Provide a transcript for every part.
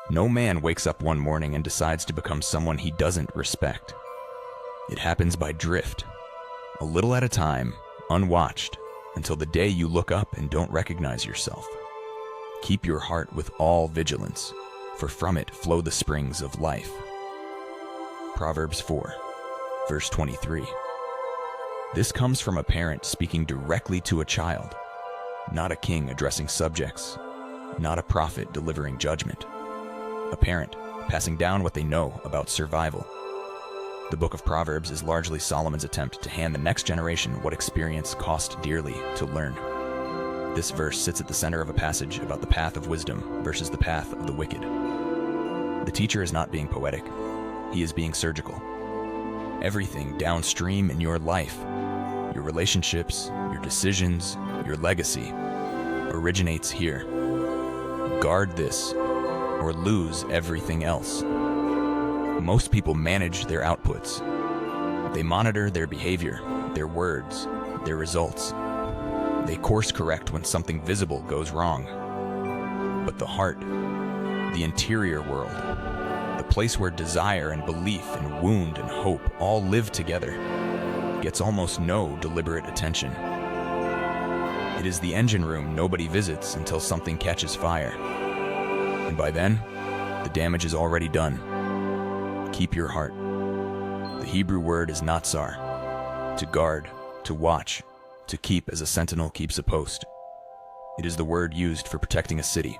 No man wakes up one morning and decides to become someone he doesn't respect. It happens by drift, a little at a time, unwatched, until the day you look up and don't recognize yourself. Keep your heart with all vigilance, for from it flow the springs of life. Proverbs 4, verse 23. This comes from a parent speaking directly to a child, not a king addressing subjects, not a prophet delivering judgment. A parent passing down what they know about survival. The book of Proverbs is largely Solomon's attempt to hand the next generation what experience cost dearly to learn. This verse sits at the center of a passage about the path of wisdom versus the path of the wicked. The teacher is not being poetic, he is being surgical. Everything downstream in your life, your relationships, your decisions, your legacy, originates here. Guard this, or lose everything else. Most people manage their outputs. They monitor their behavior, their words, their results. They course correct when something visible goes wrong. But the heart, the interior world, the place where desire and belief and wound and hope all live together, gets almost no deliberate attention. It is the engine room nobody visits until something catches fire. And by then, the damage is already done. Keep your heart. The Hebrew word is natsar, to guard, to watch, to keep as a sentinel keeps a post. It is the word used for protecting a city,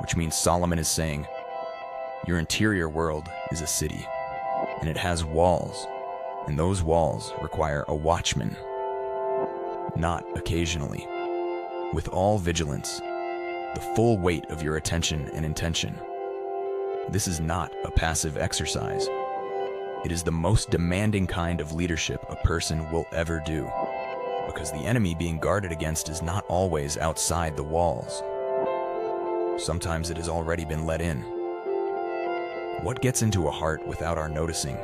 which means Solomon is saying, your interior world is a city, and it has walls, and those walls require a watchman. Not occasionally. With all vigilance, the full weight of your attention and intention. This is not a passive exercise. It is the most demanding kind of leadership a person will ever do, because the enemy being guarded against is not always outside the walls. Sometimes it has already been let in. What gets into a heart without our noticing?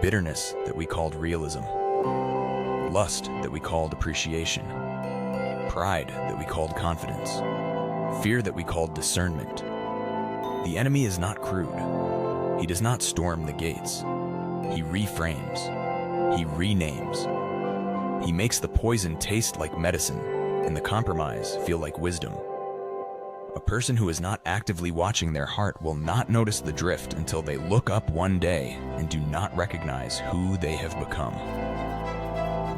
Bitterness that we called realism. Lust that we called appreciation. Pride that we called confidence. Fear that we called discernment. The enemy is not crude. He does not storm the gates. He reframes. He renames. He makes the poison taste like medicine and the compromise feel like wisdom. A person who is not actively watching their heart will not notice the drift until they look up one day and do not recognize who they have become.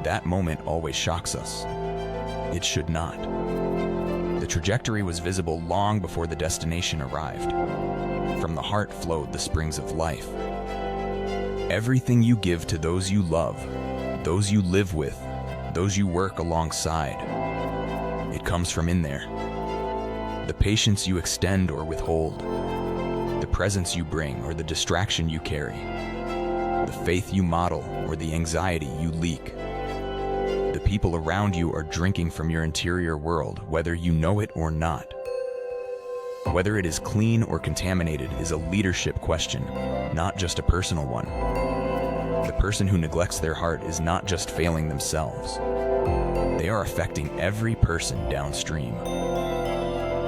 That moment always shocks us. It should not. The trajectory was visible long before the destination arrived. From the heart flowed the springs of life. Everything you give to those you love, those you live with, those you work alongside, it comes from in there. The patience you extend or withhold, the presence you bring or the distraction you carry, the faith you model or the anxiety you leak. The people around you are drinking from your interior world, whether you know it or not. Whether it is clean or contaminated is a leadership question, not just a personal one. The person who neglects their heart is not just failing themselves. They are affecting every person downstream.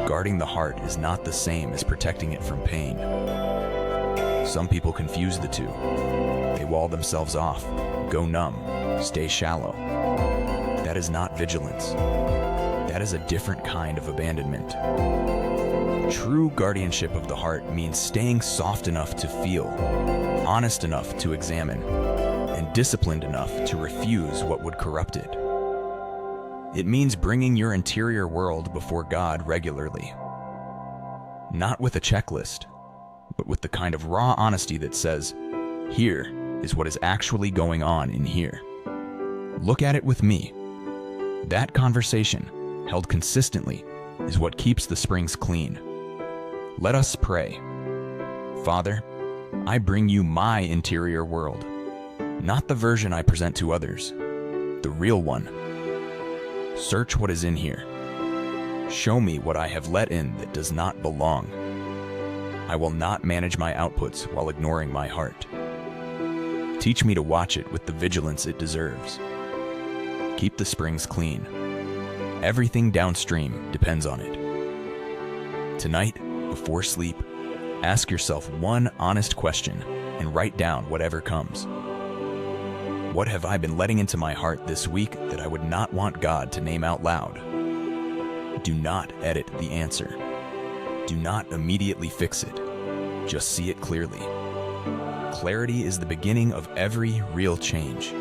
Guarding the heart is not the same as protecting it from pain. Some people confuse the two. They wall themselves off, go numb, stay shallow. That is not vigilance. That is a different kind of abandonment. True guardianship of the heart means staying soft enough to feel, honest enough to examine, and disciplined enough to refuse what would corrupt it. It means bringing your interior world before God regularly. Not with a checklist, but with the kind of raw honesty that says, here is what is actually going on in here. Look at it with me. That conversation, held consistently, is what keeps the springs clean. Let us pray. Father, I bring you my interior world, not the version I present to others, the real one. Search what is in here. Show me what I have let in that does not belong. I will not manage my outputs while ignoring my heart. Teach me to watch it with the vigilance it deserves. Keep the springs clean. Everything downstream depends on it. Tonight, before sleep, ask yourself one honest question and write down whatever comes. What have I been letting into my heart this week that I would not want God to name out loud? Do not edit the answer. Do not immediately fix it. Just see it clearly. Clarity is the beginning of every real change.